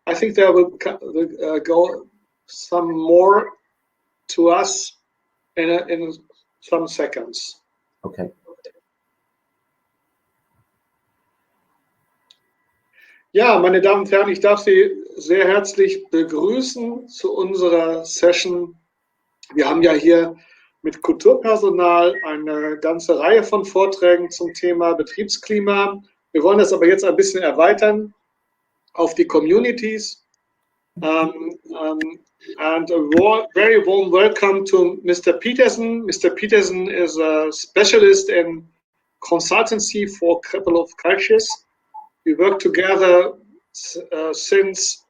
I think there will go some more to us in some seconds. Okay. Ja, meine Damen und Herren, ich darf Sie sehr herzlich begrüßen zu unserer Session. Wir haben ja hier mit Kulturpersonal eine ganze Reihe von Vorträgen zum Thema Betriebsklima. Wir wollen das aber jetzt ein bisschen erweitern auf die Communities. And a very warm welcome to Mr. Peterson. Mr. Peterson is a specialist in consultancy for a couple of cultures. We work together since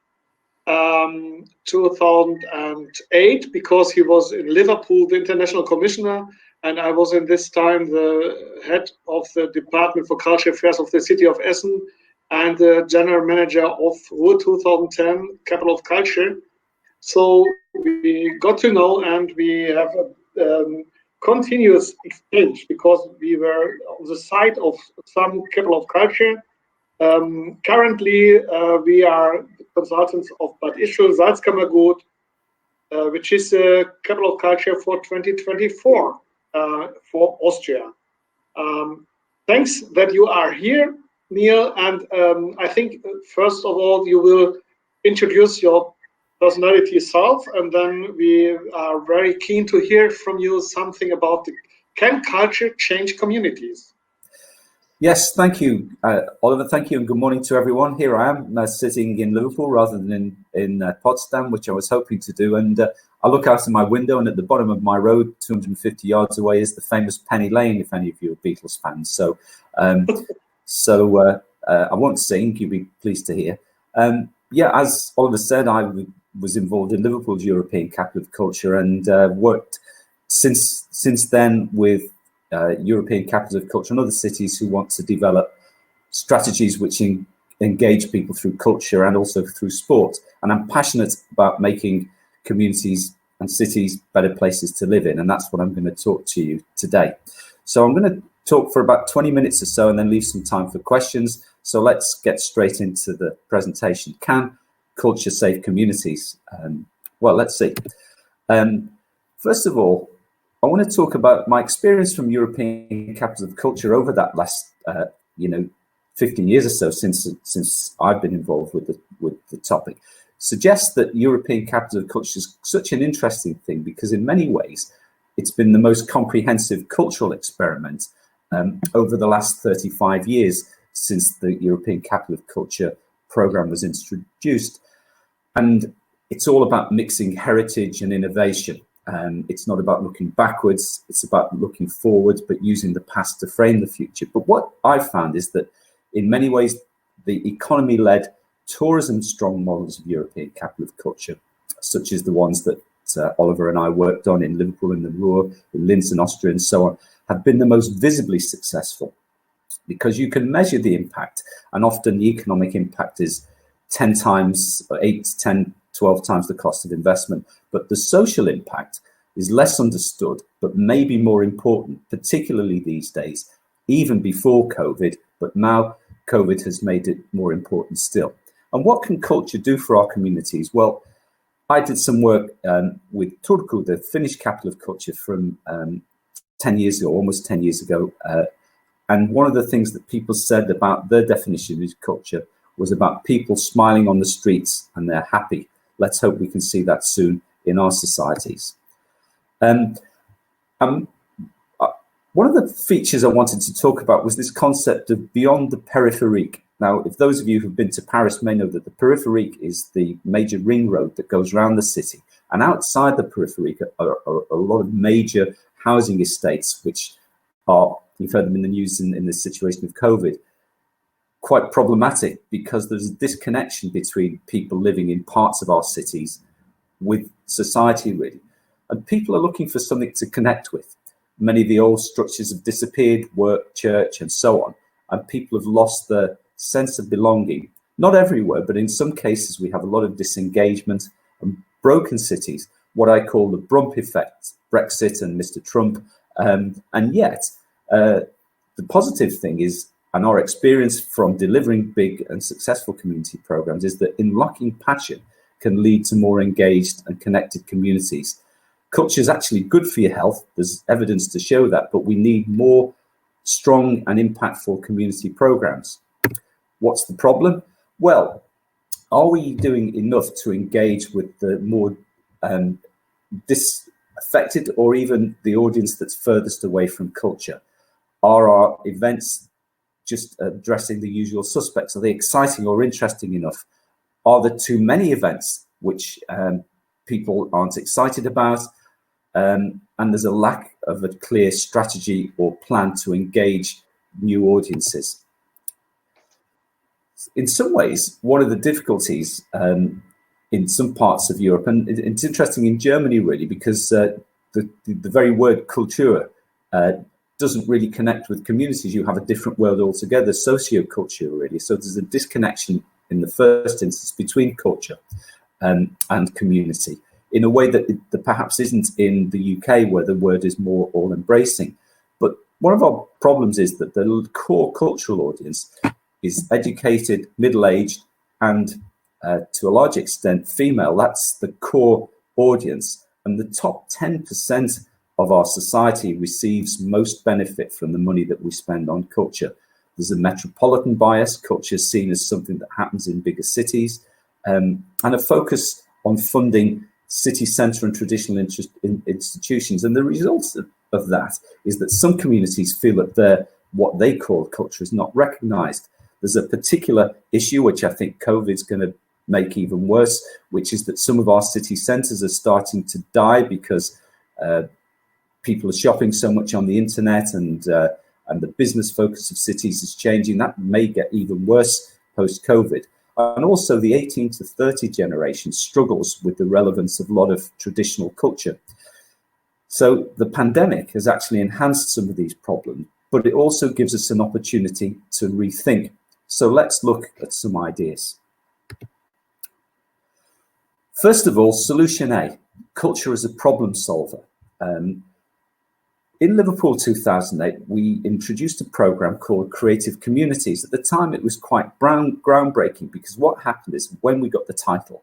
2008 because he was in Liverpool, the international commissioner, and I was in this time the head of the Department for Cultural Affairs of the city of Essen and the general manager of Ruhr 2010, Capital of Culture. So we got to know, and we have a continuous exchange because we were on the side of some Capital of Culture. Currently, we are consultants of Bad Ischl Salzkammergut, which is a Capital of Culture for 2024 for Austria. Thanks that you are here, Neil, and I think first of all you will introduce your personality yourself, and then we are very keen to hear from you something about can culture change communities? Yes, thank you, Oliver. Thank you, and good morning to everyone. Here I am sitting in Liverpool rather than in Potsdam, which I was hoping to do. And I look out of my window, and at the bottom of my road, 250 yards away, is the famous Penny Lane. If any of you are Beatles fans, so I won't sing. You'll be pleased to hear. Yeah, as Oliver said, I was involved in Liverpool's European Capital of Culture and worked since then with European Capitals of Culture and other cities who want to develop strategies which engage people through culture and also through sport. And I'm passionate about making communities and cities better places to live in, and that's what I'm going to talk to you today. So I'm going to talk for about 20 minutes or so and then leave some time for questions. So let's get straight into the presentation. Can culture save communities? Well, let's see. First of all, I want to talk about my experience from European Capitals of Culture over that last, 15 years or so since I've been involved with the topic. Suggests that European Capital of Culture is such an interesting thing because in many ways it's been the most comprehensive cultural experiment over the last 35 years since the European Capital of Culture program was introduced. And it's all about mixing heritage and innovation. It's not about looking backwards, it's about looking forward, but using the past to frame the future. But what I found is that in many ways, the economy-led tourism-strong models of European Capital of Culture, such as the ones that Oliver and I worked on in Liverpool and the Ruhr, in Linz in Austria and so on, have been the most visibly successful because you can measure the impact, and often the economic impact is 10 times, 8, 10, 12 times the cost of investment. But the social impact is less understood, but maybe more important, particularly these days, even before COVID, but now COVID has made it more important still. And what can culture do for our communities? Well, I did some work with Turku, the Finnish Capital of Culture, from 10 years ago, almost 10 years ago. And one of the things that people said about their definition of culture was about people smiling on the streets and they're happy. Let's hope we can see that soon in our societies. One of the features I wanted to talk about was this concept of beyond the périphérique. Now, if those of you who've been to Paris may know that the périphérique is the major ring road that goes around the city. And outside the périphérique are a lot of major housing estates, which are, you've heard them in the news in the situation of COVID, quite problematic because there's a disconnection between people living in parts of our cities with society, really. And people are looking for something to connect with. Many of the old structures have disappeared, work, church, and so on. And people have lost their sense of belonging. Not everywhere, but in some cases, we have a lot of disengagement and broken cities, what I call the Brump effect, Brexit and Mr. Trump. And yet, the positive thing is And our experience from delivering big and successful community programs is that unlocking passion can lead to more engaged and connected communities. Culture is actually good for your health. There's evidence to show that, but we need more strong and impactful community programs. What's the problem? Well, are we doing enough to engage with the more disaffected, or even the audience that's furthest away from culture? Are our events just addressing the usual suspects? Are they exciting or interesting enough? Are there too many events which people aren't excited about? And there's a lack of a clear strategy or plan to engage new audiences. In some ways, one of the difficulties in some parts of Europe, and it's interesting in Germany really, because the very word Kultur doesn't really connect with communities. You have a different word altogether, socioculture really. So there's a disconnection in the first instance between culture and community in a way that perhaps isn't in the UK, where the word is more all-embracing. But one of our problems is that the core cultural audience is educated, middle-aged, and to a large extent female. That's the core audience. And the top 10% of our society receives most benefit from the money that we spend on culture. There's a metropolitan bias. Culture is seen as something that happens in bigger cities, and a focus on funding city centre and traditional institutions. And the result of that is that some communities feel that what they call culture is not recognised. There's a particular issue which I think COVID's going to make even worse, which is that some of our city centres are starting to die because people are shopping so much on the internet, and the business focus of cities is changing. That may get even worse post-COVID. And also the 18 to 30 generation struggles with the relevance of a lot of traditional culture. So the pandemic has actually enhanced some of these problems, but it also gives us an opportunity to rethink. So let's look at some ideas. First of all, solution A, culture as a problem solver. In Liverpool 2008, we introduced a program called Creative Communities. At the time, it was quite groundbreaking, because what happened is when we got the title,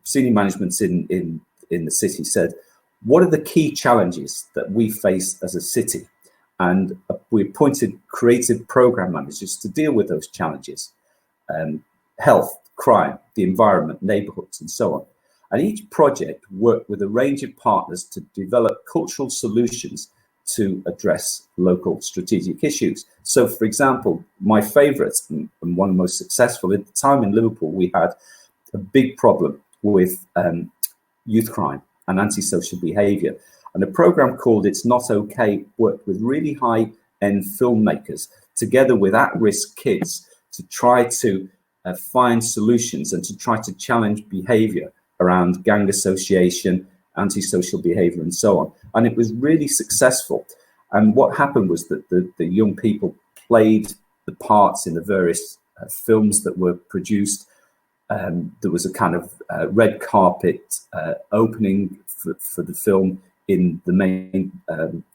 senior management in the city said, what are the key challenges that we face as a city? And we appointed creative program managers to deal with those challenges: health, crime, the environment, neighbourhoods, and so on. And each project worked with a range of partners to develop cultural solutions to address local strategic issues. So, for example, my favourite and one of the most successful at the time in Liverpool, we had a big problem with youth crime and antisocial behaviour. And a programme called It's Not Okay worked with really high-end filmmakers together with at-risk kids to try to find solutions and to try to challenge behaviour around gang association, antisocial behaviour, and so on. And it was really successful. And what happened was that the young people played the parts in the various films that were produced. There was a kind of red carpet opening for the film in the main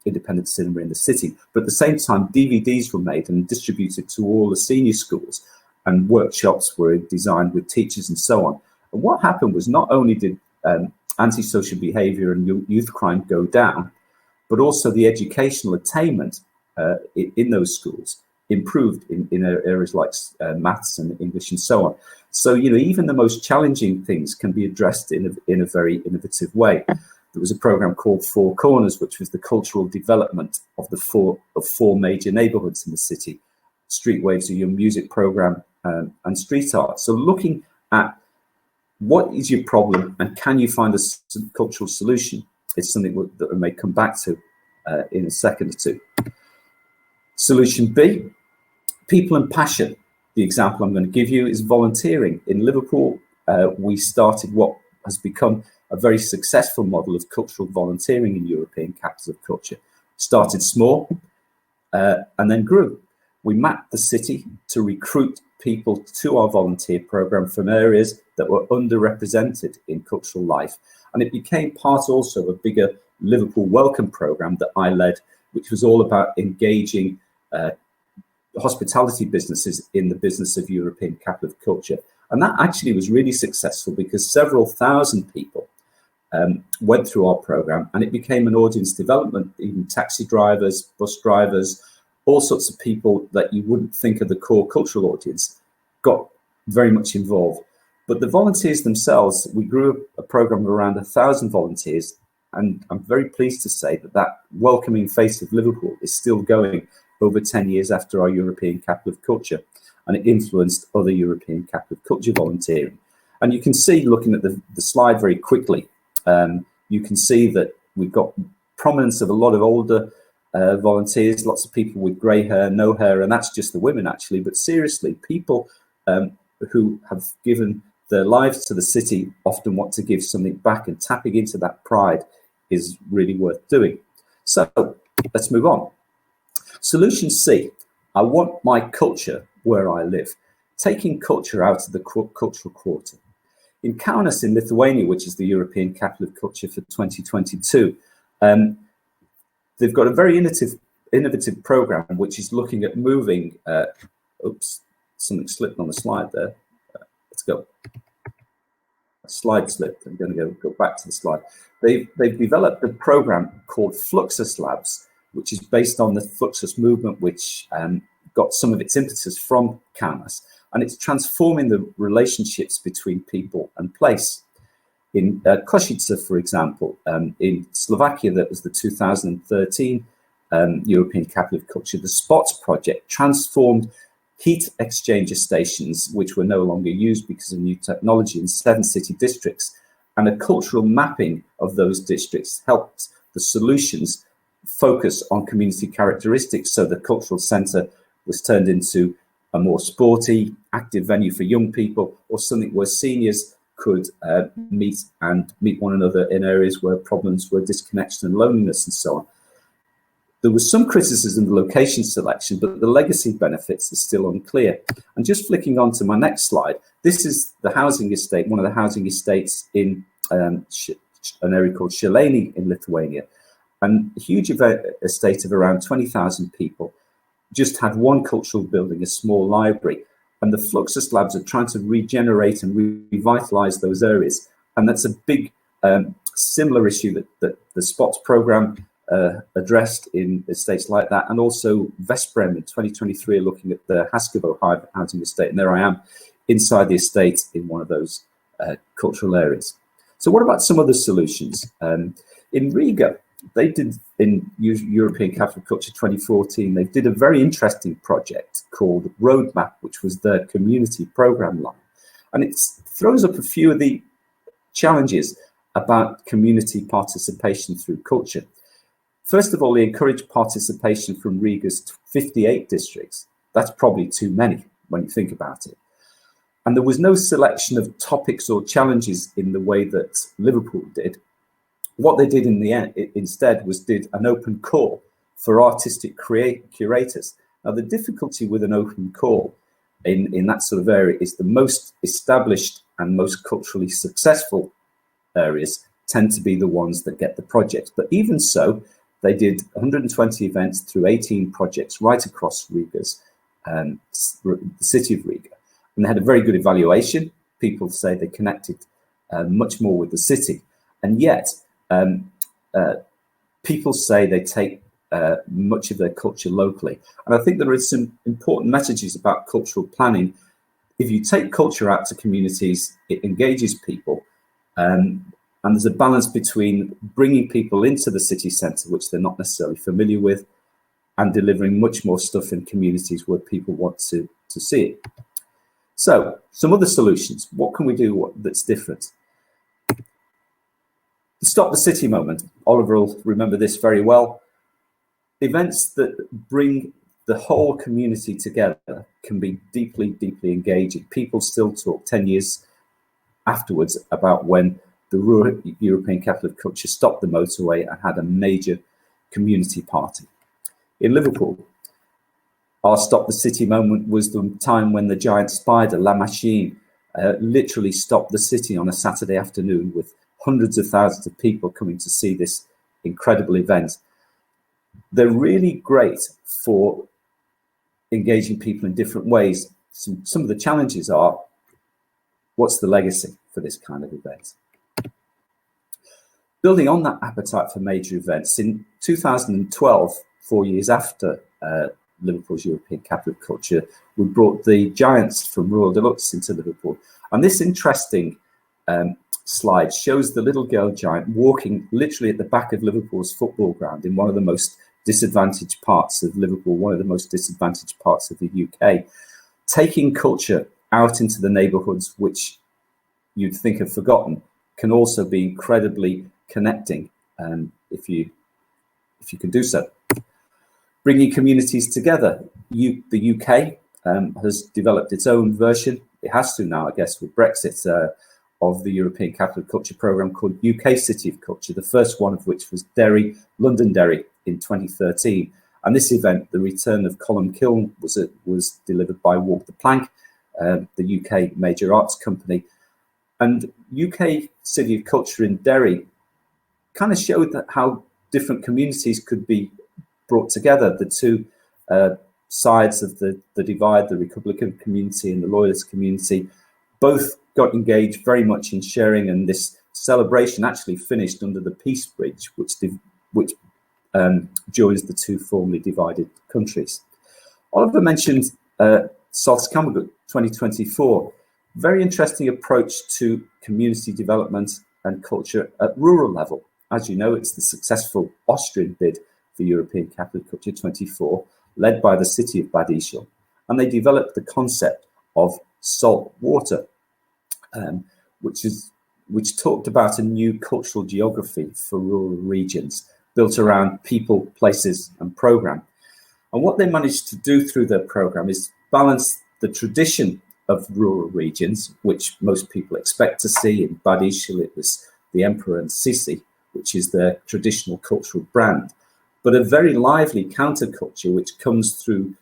independent cinema in the city. But at the same time, DVDs were made and distributed to all the senior schools, and workshops were designed with teachers and so on. And what happened was not only did antisocial behaviour and youth crime go down, but also the educational attainment in those schools improved in areas like maths and English and so on. So, you know, even the most challenging things can be addressed in a very innovative way. There was a program called Four Corners, which was the cultural development of four major neighbourhoods in the city: Street Waves, a young music program, and street art. So looking at what is your problem and can you find a cultural solution is something that we may come back to in a second or two. Solution B, people and passion. The example I'm going to give you is volunteering. In Liverpool, we started what has become a very successful model of cultural volunteering in European capitals of culture. Started small and then grew. We mapped the city to recruit people to our volunteer program from areas that were underrepresented in cultural life. And it became part also of a bigger Liverpool Welcome program that I led, which was all about engaging hospitality businesses in the business of European Capital of Culture. And that actually was really successful because several thousand people went through our program, and it became an audience development. Even taxi drivers, bus drivers, all sorts of people that you wouldn't think of the core cultural audience got very much involved. But the volunteers themselves, we grew a program of around 1,000 volunteers, and I'm very pleased to say that that welcoming face of Liverpool is still going over 10 years after our European Capital of Culture, and it influenced other European Capital of Culture volunteering. And you can see, looking at the slide very quickly, you can see that we've got prominence of a lot of older volunteers, lots of people with grey hair, no hair, and that's just the women actually. But seriously, people who have given their lives to the city often want to give something back, and tapping into that pride is really worth doing. So let's move on. Solution C, I want my culture where I live, taking culture out of the cultural quarter. In Kaunas in Lithuania, which is the European Capital of Culture for 2022, they've got a very innovative program which is looking at moving, oops, something slipped on the slide there. Let's go. A slide slipped. I'm going to go back to the slide. They've developed a program called Fluxus Labs, which is based on the Fluxus movement, which got some of its impetus from Kaunas, and it's transforming the relationships between people and place. In Košice, for example, in Slovakia, that was the 2013 European Capital of Culture, the SPOTS project transformed heat exchanger stations, which were no longer used because of new technology, in 7 city districts. And a cultural mapping of those districts helped the solutions focus on community characteristics. So the cultural centre was turned into a more sporty, active venue for young people, or something where seniors could meet one another in areas where problems were disconnection and loneliness and so on. There was some criticism of the location selection, but the legacy benefits are still unclear. And just flicking on to my next slide, this is the housing estate, one of the housing estates in an area called Šilainiai in Lithuania. And a huge estate of around 20,000 people just had one cultural building, a small library. And the Fluxus Labs are trying to regenerate and revitalize those areas. And that's a big similar issue that the SPOTS program addressed in estates like that. And also Vesprem in 2023 are looking at the Haskovo housing estate. And there I am inside the estate in one of those cultural areas. So what about some other solutions? In Riga, they did, in European Capital of Culture 2014, they did a very interesting project called Roadmap, which was their community program line. And it throws up a few of the challenges about community participation through culture. First of all, they encourage participation from Riga's 58 districts. That's probably too many when you think about it. And there was no selection of topics or challenges in the way that Liverpool did. What they did in the end, instead, was did an open call for artistic curators. Now, the difficulty with an open call in that sort of area is the most established and most culturally successful areas tend to be the ones that get the projects. But even so, they did 120 events through 18 projects right across Riga's, the city of Riga. And they had a very good evaluation. People say they connected much more with the city. And yet, people say they take much of their culture locally. And I think there are some important messages about cultural planning. If you take culture out to communities, it engages people. And there's a balance between bringing people into the city centre, which they're not necessarily familiar with, and delivering much more stuff in communities where people want to see it. So, some other solutions. What can we do that's different? The Stop the City moment. Oliver will remember this very well. Events that bring the whole community together can be deeply, deeply engaging. People still talk 10 years afterwards about when the European Capital of Culture stopped the motorway and had a major community party. In Liverpool, our Stop the City moment was the time when the giant spider, La Machine, literally stopped the city on a Saturday afternoon with hundreds of thousands of people coming to see this incredible event. They're really great for engaging people in different ways. Some of the challenges are, what's the legacy for this kind of event? Building on that appetite for major events, in 2012, 4 years after Liverpool's European Capital of Culture, we brought the Giants from Royal Deluxe into Liverpool. And this interesting slide shows the little girl giant walking literally at the back of Liverpool's football ground in one of the most disadvantaged parts of Liverpool, one of the most disadvantaged parts of the UK, taking culture out into the neighbourhoods which you'd think have forgotten, can also be incredibly connecting if you can do so. Bringing communities together. The UK has developed its own version. It has to now, I guess, with Brexit, of the European Capital of Culture programme called UK City of Culture, the first one of which was Derry, London Derry, in 2013. And this event, the return of Column Kiln, was delivered by Walk the Plank, the UK major arts company. And UK City of Culture in Derry kind of showed that how different communities could be brought together. The two sides of the divide, the Republican community and the Loyalist community, both got engaged very much in sharing, and this celebration actually finished under the Peace Bridge, which joins the two formerly divided countries. Oliver mentioned South Cambergut 2024. Very interesting approach to community development and culture at rural level. As you know, it's the successful Austrian bid for European Capital of Culture 24, led by the city of Bad Ischl, and they developed the concept of salt water, which talked about a new cultural geography for rural regions built around people, places, and program. And what they managed to do through their program is balance the tradition of rural regions, which most people expect to see. In Bad Ischl, it was the Emperor and Sisi, which is their traditional cultural brand, but a very lively counterculture which comes through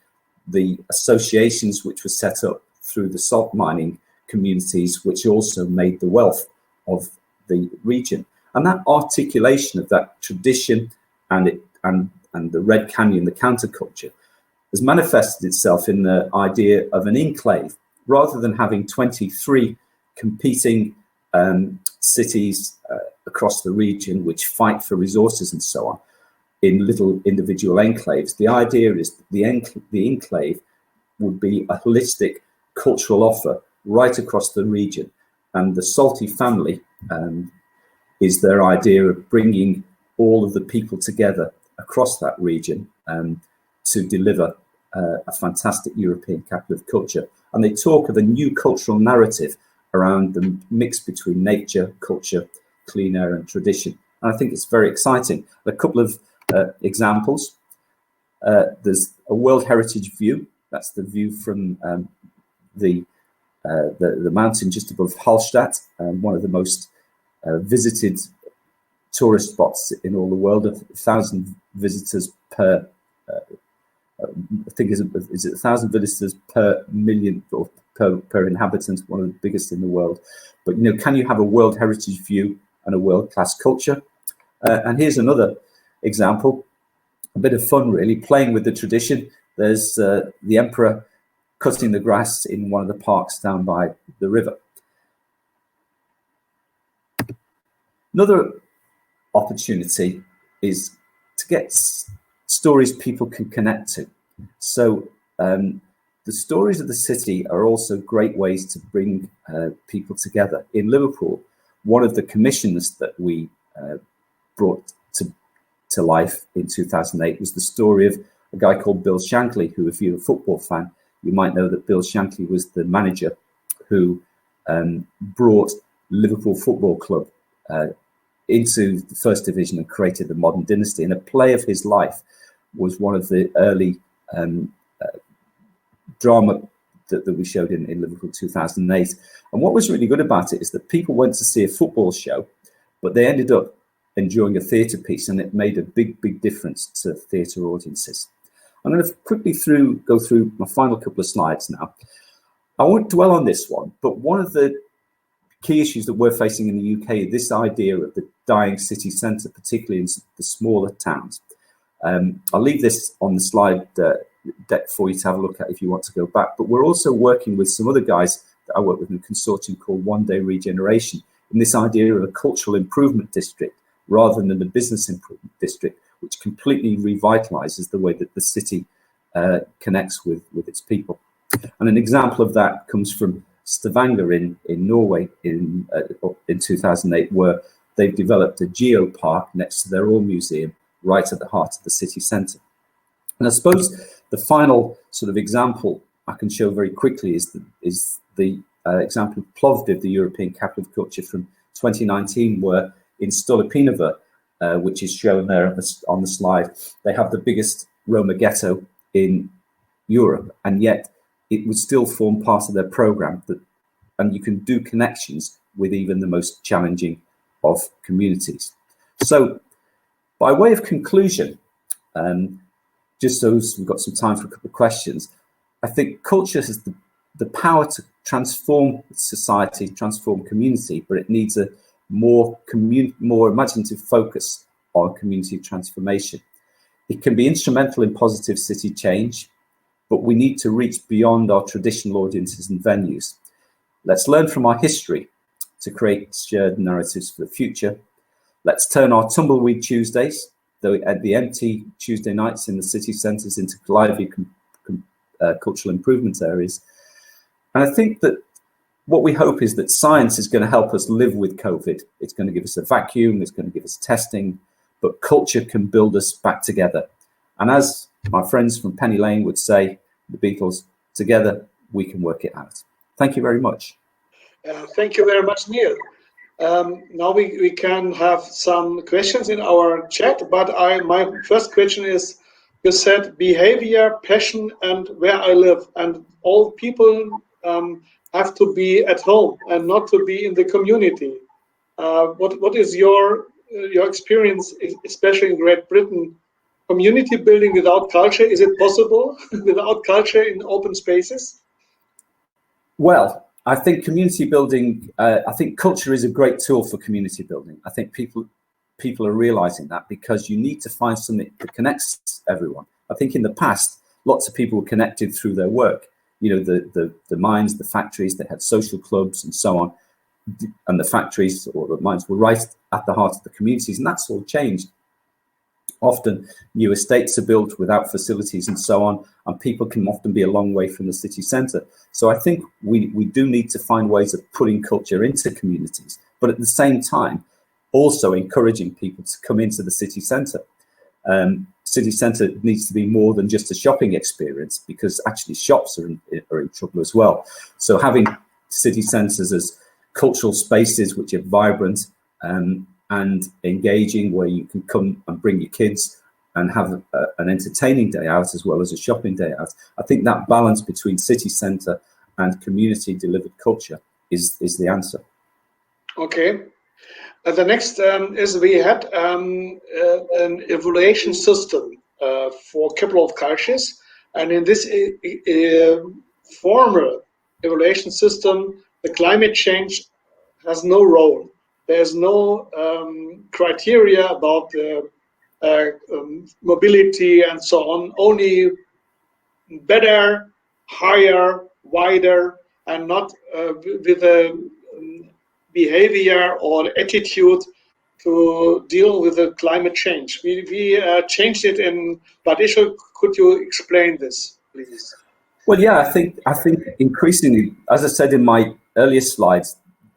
the associations which were set up through the salt mining communities, which also made the wealth of the region. And that articulation of that tradition and the Red Canyon, the counterculture, has manifested itself in the idea of an enclave. Rather than having 23 competing cities across the region which fight for resources and so on, in little individual enclaves, the idea is that the enclave would be a holistic cultural offer right across the region. And the Salty family is their idea of bringing all of the people together across that region to deliver a fantastic European Capital of Culture. And they talk of a new cultural narrative around the mix between nature, culture, clean air and tradition. And I think it's very exciting. A couple of examples. There's a World Heritage View. That's the view from the mountain just above Hallstatt, one of the most visited tourist spots in all the world. 1,000 visitors per, I think is it 1,000 visitors per million or per inhabitant, one of the biggest in the world. But you know, can you have a World Heritage View and a world-class culture? And here's another example, a bit of fun really, playing with the tradition. There's the Emperor cutting the grass in one of the parks down by the river. Another opportunity is to get stories people can connect to. So the stories of the city are also great ways to bring people together. In Liverpool, one of the commissions that we brought to life in 2008 was the story of a guy called Bill Shankly, who, if you're a football fan, you might know that Bill Shankly was the manager who brought Liverpool Football Club into the First Division and created the modern dynasty. And a play of his life was one of the early drama that we showed in Liverpool 2008. And what was really good about it is that people went to see a football show, but they ended up enjoying a theatre piece, and it made a big difference to theatre audiences. I'm going to quickly go through my final couple of slides now. I won't dwell on this one, but one of the key issues that we're facing in the UK is this idea of the dying city centre, particularly in the smaller towns. I'll leave this on the slide for you to have a look at if you want to go back. But we're also working with some other guys that I work with in a consortium called One Day Regeneration, in this idea of a cultural improvement district rather than a business improvement district, which completely revitalizes the way that the city connects with its people. And an example of that comes from Stavanger in Norway in 2008, where they've developed a geopark next to their old museum right at the heart of the city centre. And I suppose the final sort of example I can show very quickly is the example of Plovdiv, the European Capital of Culture from 2019, where in Stolipinovo, which is shown there on the slide, they have the biggest Roma ghetto in Europe, and yet it would still form part of their program, and you can do connections with even the most challenging of communities. So by way of conclusion, just so we've got some time for a couple of questions, I think culture has the power to transform society, transform community, but it needs a more imaginative focus on community transformation. It can be instrumental in positive city change, but we need to reach beyond our traditional audiences and venues. Let's learn from our history to create shared narratives for the future. Let's turn our Tumbleweed Tuesdays, the empty Tuesday nights in the city centres, into lively cultural improvement areas. And I think that what we hope is that science is going to help us live with COVID. It's going to give us a vacuum, it's going to give us testing, but culture can build us back together. And as my friends from Penny Lane would say, the Beatles, together we can work it out. Thank you very much. Thank you very much, Neil. Now we can have some questions in our chat, but my first question is, you said behavior, passion, and where I live, and all people have to be at home and not to be in the community. What is your experience, especially in Great Britain? Community building without culture, is it possible without culture in open spaces? Well, I think community building, I think culture is a great tool for community building. I think people are realizing that, because you need to find something that connects everyone. I think in the past, lots of people were connected through their work. You know, the mines, the factories, they had social clubs and so on. And the factories or the mines were right at the heart of the communities, and that's all changed. Often new estates are built without facilities and so on, and people can often be a long way from the city centre. So I think we do need to find ways of putting culture into communities, but at the same time, also encouraging people to come into the city centre. City centre needs to be more than just a shopping experience, because actually shops are in trouble as well. So having city centres as cultural spaces which are vibrant and engaging, where you can come and bring your kids and have an entertaining day out as well as a shopping day out. I think that balance between city centre and community delivered culture is the answer. Okay. The next is we had an evaluation system for a couple of cultures, and in this former evaluation system, the climate change has no role. There's no criteria about mobility and so on, only better, higher, wider, and not with a behavior or attitude to deal with the climate change. We changed it in, but could you explain this, please? Well, yeah, I think increasingly, as I said in my earlier slides,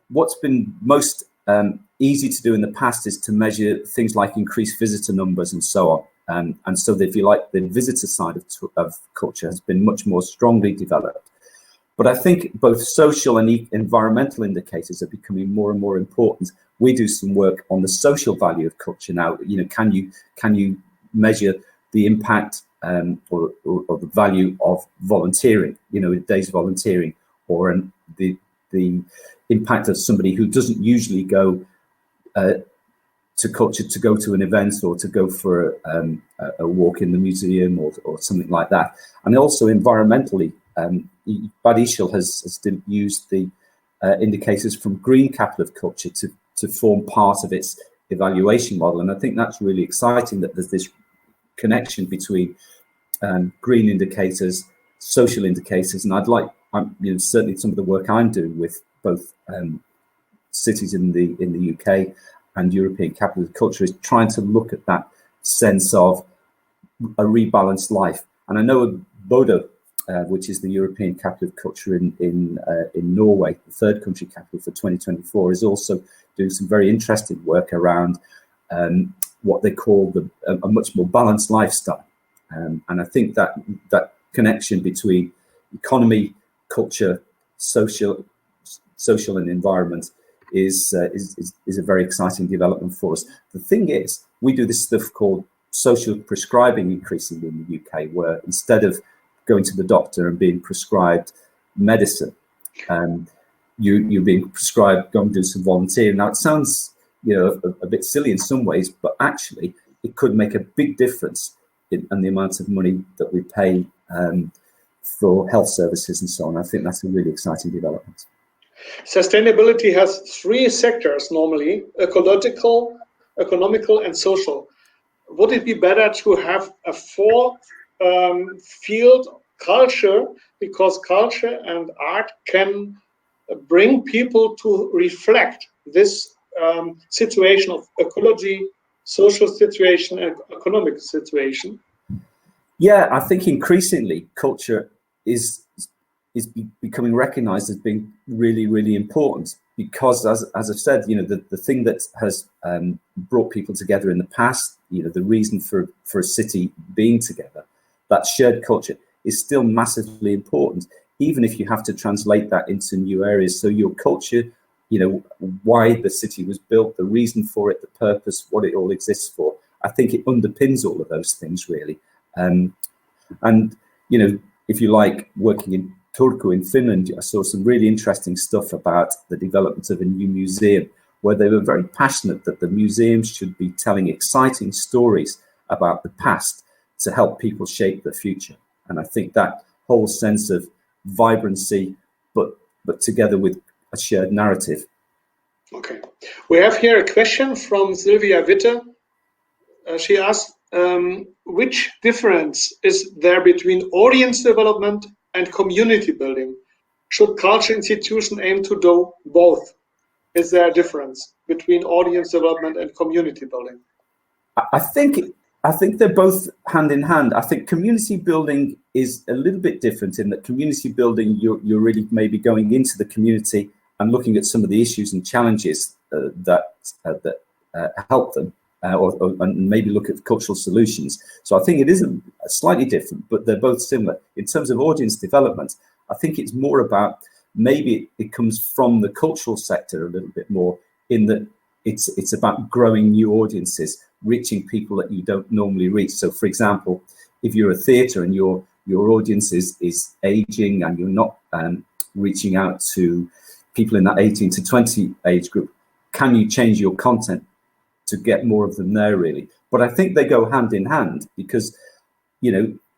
what's been most easy to do in the past is to measure things like increased visitor numbers and so on. And so, if you like, the visitor side of culture has been much more strongly developed. But I think both social and environmental indicators are becoming more and more important. We do some work on the social value of culture now. You know, can you measure the impact or the value of volunteering? You know, days volunteering, or the impact of somebody who doesn't usually go to culture to go to an event or to go for a walk in the museum or something like that. And also environmentally, Bad Ischl has used the indicators from Green Capital of Culture to form part of its evaluation model. And I think that's really exciting, that there's this connection between green indicators, social indicators, and I'd like, certainly some of the work I'm doing with both cities in the UK and European capital of culture is trying to look at that sense of a rebalanced life. And I know Bodø, which is the European capital of culture in Norway, the third country capital for 2024, is also doing some very interesting work around what they call a much more balanced lifestyle. And I think that connection between economy, culture, social and environment is a very exciting development for us. The thing is, we do this stuff called social prescribing increasingly in the UK, where instead of going to the doctor and being prescribed medicine, you're being prescribed, go and do some volunteering. Now it sounds a bit silly in some ways, but actually it could make a big difference in the amount of money that we pay for health services and so on. I think that's a really exciting development. Sustainability has three sectors normally: ecological, economical, and social. Would it be better to have a fourth field, culture, because culture and art can bring people to reflect this situation of ecology, social situation, and economic situation? Yeah, I think increasingly culture is becoming recognized as being really, really important, because as I've said, the thing that has brought people together in the past, the reason for a city being together, that shared culture is still massively important, even if you have to translate that into new areas. So your culture, why the city was built, the reason for it, the purpose, what it all exists for, I think it underpins all of those things really. And if you like, working in Turku in Finland, I saw some really interesting stuff about the development of a new museum, where they were very passionate that the museums should be telling exciting stories about the past to help people shape the future. And I think that whole sense of vibrancy, but together with a shared narrative. Okay. We have here a question from Sylvia Witte. She asked, which difference is there between audience development and community building? Should culture institutions aim to do both? Is there a difference between audience development and community building? I think they're both hand in hand. I think community building is a little bit different in that community building, you're really maybe going into the community and looking at some of the issues and challenges that help them, and maybe look at cultural solutions. So I think it is slightly different, but they're both similar. In terms of audience development, I think it's more about, maybe it comes from the cultural sector a little bit more, in that it's about growing new audiences, reaching people that you don't normally reach. So for example, if you're a theatre and your audience is aging and you're not reaching out to people in that 18 to 20 age group, can you change your content to get more of them there really? But I think they go hand in hand, because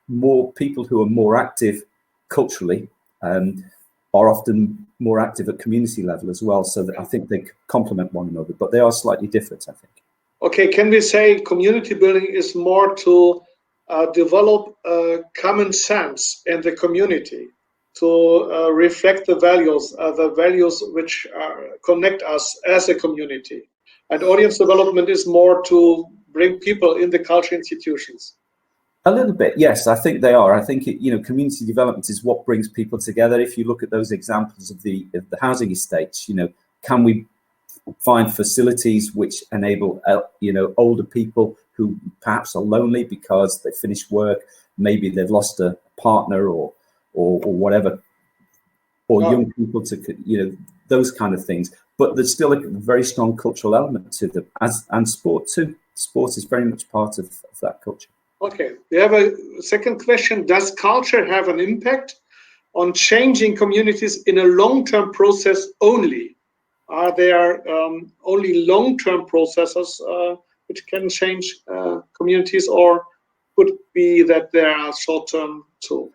more people who are more active culturally are often more active at community level as well. So that I think they complement one another, but they are slightly different, I think. Okay, can we say community building is more to develop common sense in the community, to reflect the values which connect us as a community? And audience development is more to bring people in the culture institutions. A little bit, yes, I think they are. I think community development is what brings people together. If you look at those examples of the housing estates, can we find facilities which enable older people who perhaps are lonely because they finished work, maybe they've lost a partner or whatever, or young people to those kind of things. But there's still a very strong cultural element to them, and sport too. Sport is very much part of that culture. Okay, we have a second question. Does culture have an impact on changing communities in a long-term process only? Are there only long-term processes which can change communities, or could it be that there are short-term too?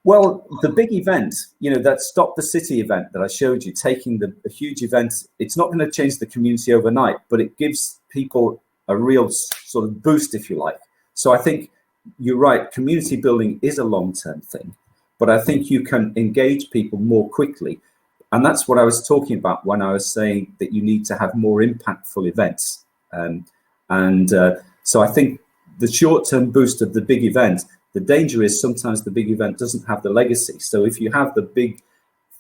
Well, the big event, that Stop the City event that I showed you, taking a huge event, it's not going to change the community overnight, but it gives people a real sort of boost, if you like. So I think you're right, community building is a long-term thing, but I think you can engage people more quickly. And that's what I was talking about when I was saying that you need to have more impactful events. So I think the short-term boost of the big event, the danger is sometimes the big event doesn't have the legacy. So if you have the big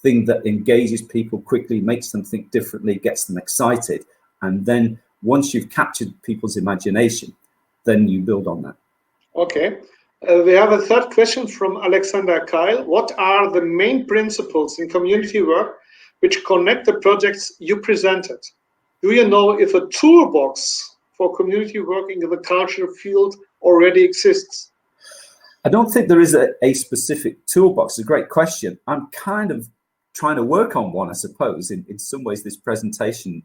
thing that engages people quickly, makes them think differently, gets them excited, and then once you've captured people's imagination, then you build on that. Okay. We have a third question from Alexander Kyle. What are the main principles in community work which connect the projects you presented? Do you know if a toolbox for community work in the culture field already exists? I don't think there is a specific toolbox. It's a great question. I'm kind of trying to work on one, I suppose. In some ways, this presentation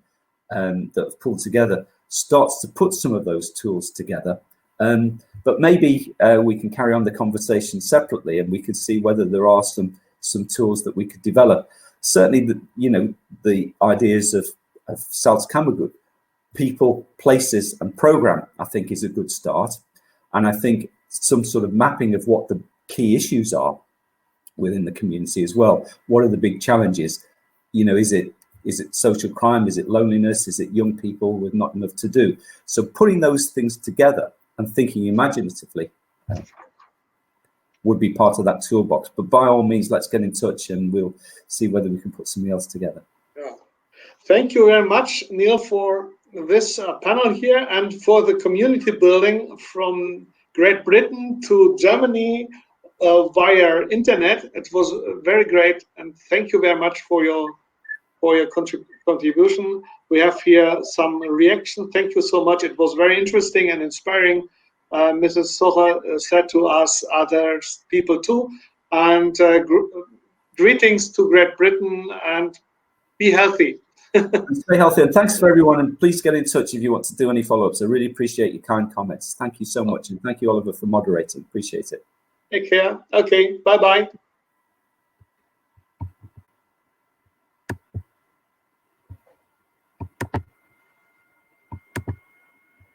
that I've pulled together starts to put some of those tools together. But maybe we can carry on the conversation separately, and we could see whether there are some tools that we could develop. Certainly, the ideas of Salzkammergut, people, places, and program, I think is a good start. And I think some sort of mapping of what the key issues are within the community as well. What are the big challenges? Is it social crime? Is it loneliness? Is it young people with not enough to do? So putting those things together and thinking imaginatively would be part of that toolbox. But by all means, let's get in touch and we'll see whether we can put something else together. Yeah. Thank you very much, Neil, for this panel here and for the community building from Great Britain to Germany via internet. It was very great, and thank you very much for your contribution. We have here some reaction. Thank you so much. It was very interesting and inspiring. Mrs. Socher said to us, others people too, and greetings to Great Britain, and be healthy. Stay healthy, and thanks for everyone, and please get in touch if you want to do any follow-ups. I really appreciate your kind comments. Thank you so much, and thank you, Oliver, for moderating. Appreciate it. Take care. Okay, bye-bye.